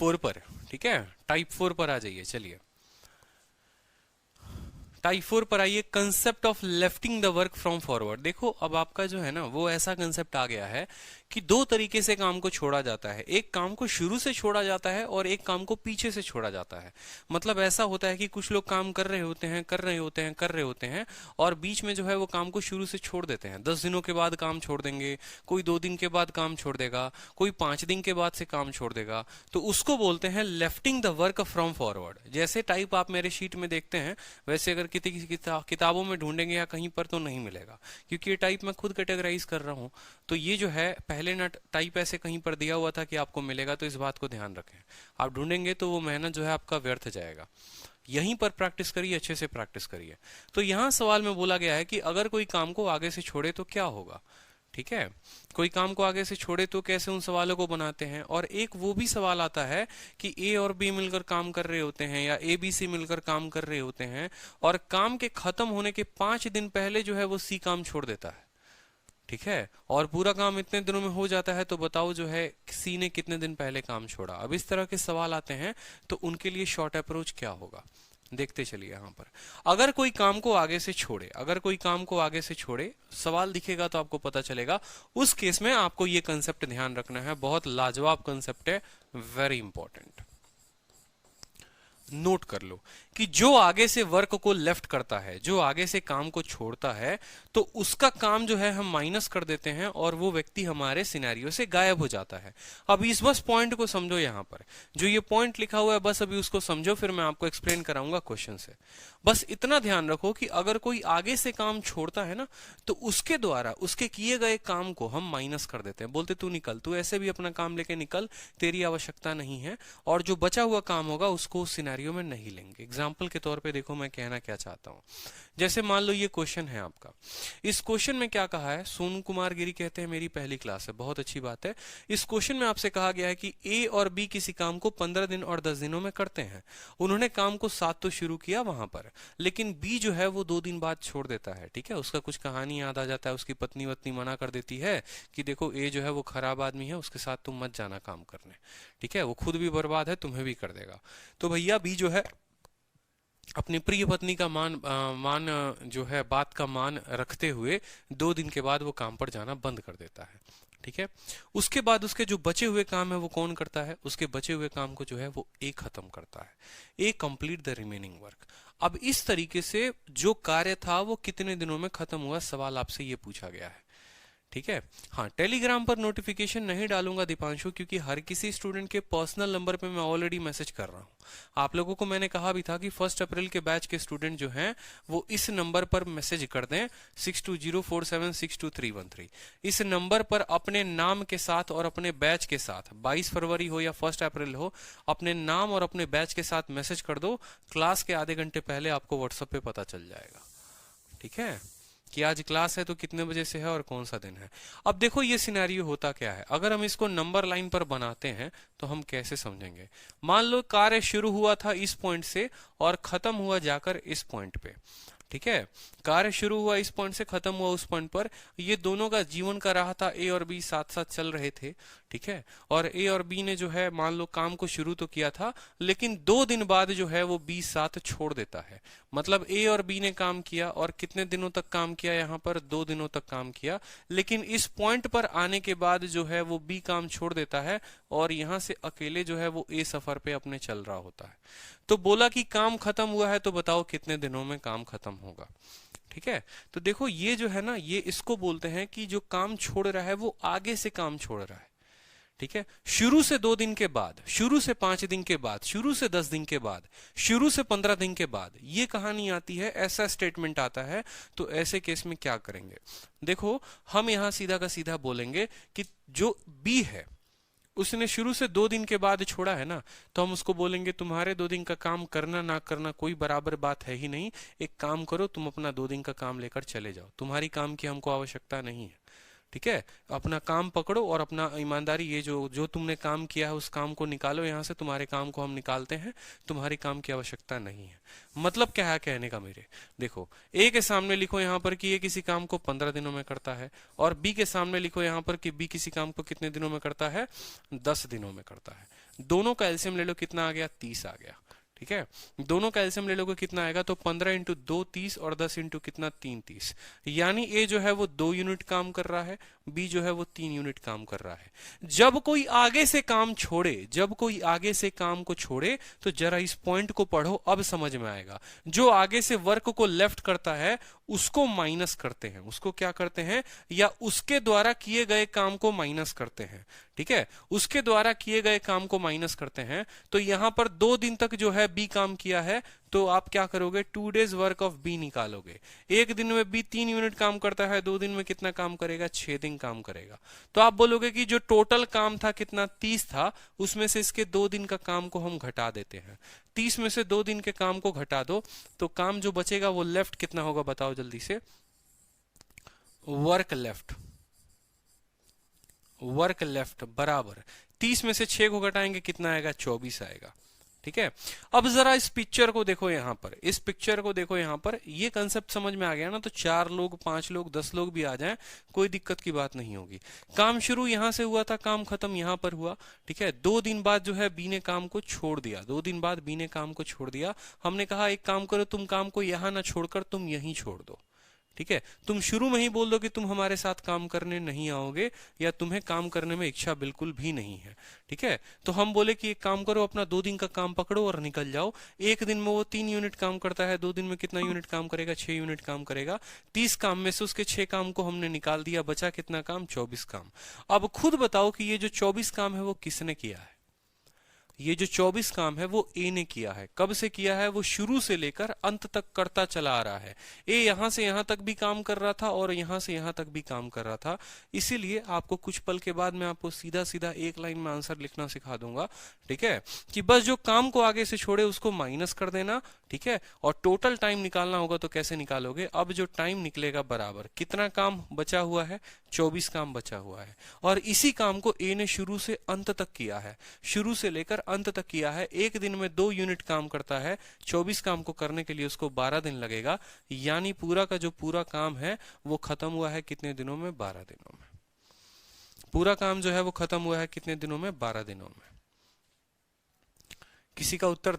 4 पर, ठीक है, टाइप 4 पर आ जाइए। चलिए टाइप 4 पर आइए, concept of lifting the work from forward. देखो अब आपका जो है ना वो ऐसा कंसेप्ट आ गया है कि दो तरीके से काम को छोड़ा जाता है। एक काम को शुरू से छोड़ा जाता है और एक काम को पीछे से छोड़ा जाता है। मतलब ऐसा होता है कि कुछ लोग काम कर रहे होते हैं और बीच में जो है वो काम को शुरू से छोड़ देते हैं। 10 दिनों के बाद काम छोड़ देंगे, कोई 2 दिन के बाद काम छोड़ देगा, कोई 5 दिन के बाद से काम छोड़ देगा। तो उसको बोलते हैं lifting the work from forward. जैसे टाइप आप मेरे शीट में देखते हैं वैसे अगर किसी किताबों में ढूंढेंगे या कहीं पर तो नहीं मिलेगा, क्योंकि ये टाइप मैं खुद कैटेगराइज कर रहा हूं। तो ये जो है पहले ना टाइप ऐसे कहीं पर दिया हुआ था कि आपको मिलेगा, तो इस बात को ध्यान रखें। आप ढूंढेंगे तो वो मेहनत जो है आपका व्यर्थ जाएगा। यहीं पर प्रैक्टिस करिए, अच्छे से प्रैक्टिस करिए। तो यहां सवाल में बोला गया है कि अगर कोई काम को आगे से छोड़े तो क्या होगा। ठीक है, कोई काम को आगे से छोड़े तो कैसे उन सवालों को बनाते हैं। और एक वो भी सवाल आता है कि ए और बी मिलकर काम कर रहे होते हैं या ए बी सी मिलकर काम कर रहे होते हैं और काम के खत्म होने के 5 दिन पहले जो है वो सी काम छोड़ देता है। ठीक है, और पूरा काम इतने दिनों में हो जाता है, तो बताओ जो है सी ने कितने दिन पहले काम छोड़ा। अब इस तरह के सवाल आते हैं तो उनके लिए शॉर्ट अप्रोच क्या होगा, देखते चलिए। यहां पर अगर कोई काम को आगे से छोड़े, सवाल दिखेगा तो आपको पता चलेगा। उस केस में आपको ये कंसेप्ट ध्यान रखना है, बहुत लाजवाब कंसेप्ट है, वेरी इंपॉर्टेंट। नोट कर लो कि जो आगे से वर्क को लेफ्ट करता है, जो आगे से काम को छोड़ता है, तो उसका काम जो है हम माइनस कर देते हैं और वो व्यक्ति हमारे सिनेरियो से गायब हो जाता है। अब इस बस पॉइंट को समझो, यहां पर जो ये पॉइंट लिखा हुआ है बस अभी उसको समझो, फिर मैं आपको एक्सप्लेन कराऊंगा क्वेश्चन से। बस इतना ध्यान रखो कि अगर कोई आगे से काम छोड़ता है ना, तो उसके द्वारा उसके किए गए काम को हम माइनस कर देते हैं, बोलते तू निकल, तू ऐसे भी अपना काम लेके निकल, तेरी आवश्यकता नहीं है। और जो बचा हुआ काम होगा उसको उस सिनेरियो में नहीं लेंगे। एग्जाम्पल के तौर पे देखो मैं कहना क्या चाहता हूं। जैसे मान लो ये क्वेश्चन है आपका। इस क्वेश्चन में क्या कहा है, सोनू कुमार गिरी कहते हैं मेरी पहली क्लास है, बहुत अच्छी बात है। इस क्वेश्चन में आपसे कहा गया है कि ए और बी किसी काम को 15 दिन और 10 दिनों में करते हैं। उन्होंने काम को 7 तो शुरू किया वहां पर, लेकिन बी जो है वो 2 दिन बाद छोड़ देता है। ठीक है, उसका कुछ कहानी याद आ जाता है, उसकी पत्नी वत्नी मना कर देती है कि देखो ए जो है वो खराब आदमी है, उसके साथ तुम मत जाना काम करने। ठीक है, वो खुद भी बर्बाद है, तुम्हें भी कर देगा। तो भैया बी जो है अपनी प्रिय पत्नी का मान जो है बात का मान रखते हुए 2 दिन के बाद वो काम पर जाना बंद कर देता है। ठीक है, उसके बाद उसके जो बचे हुए काम है वो कौन करता है, उसके बचे हुए काम को जो है वो ए खत्म करता है। ए कंप्लीट द रिमेनिंग वर्क। अब इस तरीके से जो कार्य था वो कितने दिनों में खत्म हुआ, सवाल आपसे ये पूछा गया है। ठीक है, हाँ टेलीग्राम पर नोटिफिकेशन नहीं डालूंगा दीपांशु, क्योंकि हर किसी स्टूडेंट के पर्सनल नंबर पे मैं ऑलरेडी मैसेज कर रहा हूँ। आप लोगों को मैंने कहा भी था कि 1 अप्रैल के बैच के स्टूडेंट जो हैं वो इस नंबर पर मैसेज कर दें 6204762313। इस नंबर पर अपने नाम के साथ और अपने बैच के साथ 22 फरवरी हो या 1 अप्रैल हो, अपने नाम और अपने बैच के साथ मैसेज कर दो। क्लास के आधे घंटे पहले आपको व्हाट्सएप पे पता चल जाएगा। ठीक है, कि आज क्लास है तो कितने बजे से है और कौन सा दिन है। अब देखो ये सिनेरियो होता क्या है, अगर हम इसको नंबर लाइन पर बनाते हैं तो हम कैसे समझेंगे। मान लो कार्य शुरू हुआ था इस पॉइंट से और खत्म हुआ जाकर इस पॉइंट पे। ठीक है, कार्य शुरू हुआ इस पॉइंट से, खत्म हुआ उस पॉइंट पर। ये दोनों का जीवन का रहा था, ए और बी साथ साथ चल रहे थे। ठीक है, और ए और बी ने जो है मान लो काम को शुरू तो किया था, लेकिन 2 दिन बाद जो है वो बी साथ छोड़ देता है। मतलब ए और बी ने काम किया और कितने दिनों तक काम किया, यहाँ पर 2 दिनों तक काम किया, लेकिन इस पॉइंट पर आने के बाद जो है वो बी काम छोड़ देता है और यहाँ से अकेले जो है वो ए सफर पे अपने चल रहा होता है। तो बोला कि काम खत्म हुआ है, तो बताओ कितने दिनों में काम खत्म होगा। ठीक है, तो देखो ये जो है ना, ये इसको बोलते हैं कि जो काम छोड़ रहा है वो आगे से काम छोड़ रहा है। ठीक है, शुरू से 2 दिन के बाद, शुरू से 5 दिन के बाद, शुरू से 10 दिन के बाद, शुरू से 15 दिन के बाद, ये कहानी आती है, ऐसा स्टेटमेंट आता है। तो ऐसे केस में क्या करेंगे, देखो हम यहां सीधा का सीधा बोलेंगे कि जो बी है उसने शुरू से 2 दिन के बाद छोड़ा है ना, तो हम उसको बोलेंगे तुम्हारे 2 दिन का काम करना ना करना कोई बराबर बात है ही नहीं। एक काम करो, तुम अपना 2 दिन का काम लेकर चले जाओ, तुम्हारी काम की हमको आवश्यकता नहीं है। ठीक है, अपना काम पकड़ो और अपना ईमानदारी, ये जो तुमने काम किया है उस काम को निकालो यहाँ से, तुम्हारे काम को हम निकालते हैं, तुम्हारी काम की आवश्यकता नहीं है। मतलब क्या है कहने का मेरे, देखो ए के सामने लिखो यहाँ पर कि ये किसी काम को 15 दिनों में करता है, और बी के सामने लिखो यहाँ पर कि बी किसी काम को कितने दिनों में करता है, 10 दिनों में करता है। दोनों का एलसीएम ले लो, कितना आ गया, 30 आ गया। ठीक है, दोनों का एलसीएम ले लोगे कितना आएगा, तो 15 इंटू 2 30 और 10 इंटू कितना 3 30। यानी ए जो है वो 2 यूनिट काम कर रहा है, बी जो है वो 3 यूनिट काम कर रहा है। जब कोई आगे से काम छोड़े, जब कोई आगे से काम को छोड़े, तो जरा इस पॉइंट को पढ़ो, अब समझ में आएगा। जो आगे से वर्क को लेफ्ट करता है उसको माइनस करते हैं, उसको क्या करते हैं, या उसके द्वारा किए गए काम को माइनस करते हैं। ठीक है, उसके द्वारा किए गए काम को माइनस करते हैं। तो यहां पर 2 दिन तक जो है बी काम किया है, तो आप क्या करोगे, 2 डेज वर्क ऑफ बी निकालोगे। एक दिन में बी 3 यूनिट काम करता है, 2 दिन में कितना काम करेगा, 6 दिन काम करेगा। तो आप बोलोगे कि जो टोटल काम था कितना, 30 था, उसमें से इसके 2 दिन का काम को हम घटा देते हैं। 30 में से 2 दिन के काम को घटा दो, तो काम जो बचेगा वो लेफ्ट कितना होगा, बताओ जल्दी से। वर्क लेफ्ट, वर्क लेफ्ट बराबर 30 में से 6 को घटाएंगे, कितना आएगा, 24 आएगा। ठीक है, अब जरा इस पिक्चर को देखो, यहां पर इस पिक्चर को देखो, यहां पर ये कंसेप्ट समझ में आ गया ना। तो 4 लोग 5 लोग 10 लोग भी आ जाएं, कोई दिक्कत की बात नहीं होगी। काम शुरू यहां से हुआ था, काम खत्म यहां पर हुआ। ठीक है, 2 दिन बाद जो है बी ने काम को छोड़ दिया, 2 दिन बाद बी ने काम को छोड़ दिया। हमने कहा एक काम करो, तुम काम को यहां ना छोड़कर तुम यहीं छोड़ दो। ठीक है, तुम शुरू में ही बोल दो कि तुम हमारे साथ काम करने नहीं आओगे, या तुम्हें काम करने में इच्छा बिल्कुल भी नहीं है। ठीक है, तो हम बोले कि एक काम करो, अपना 2 दिन का काम पकड़ो और निकल जाओ। एक दिन में वो 3 यूनिट काम करता है, 2 दिन में कितना यूनिट काम करेगा, 6 यूनिट काम करेगा। 30 काम में से उसके 6 काम को हमने निकाल दिया, बचा कितना काम, 24 काम। अब खुद बताओ कि ये जो 24 काम है वो किसने किया है। ये जो 24 काम है वो ए ने किया है। कब से किया है, वो शुरू से लेकर अंत तक करता चला आ रहा है। ए यहां से यहां तक भी काम कर रहा था और यहां से यहां तक भी काम कर रहा था। इसीलिए आपको कुछ पल के बाद मैं आपको सीधा सीधा एक लाइन में आंसर लिखना सिखा दूंगा। ठीक है, कि बस जो काम को आगे से छोड़े उसको माइनस कर देना। ठीक है, और टोटल टाइम निकालना होगा, तो कैसे निकालोगे, अब जो टाइम निकलेगा बराबर कितना काम बचा हुआ है, 24 काम बचा हुआ है। और इसी काम को ए ने शुरू से अंत तक किया है, शुरू से लेकर अंत तक किया है। एक दिन में 2 यूनिट काम करता है, 24 काम को करने के लिए उसको 12 दिन लगेगा। यानी पूरा का जो पूरा काम है वो खत्म हुआ है कितने दिनों में, 12 दिनों में। पूरा काम जो है वो खत्म हुआ है कितने दिनों में, 12 दिनों में। किसी का उत्तर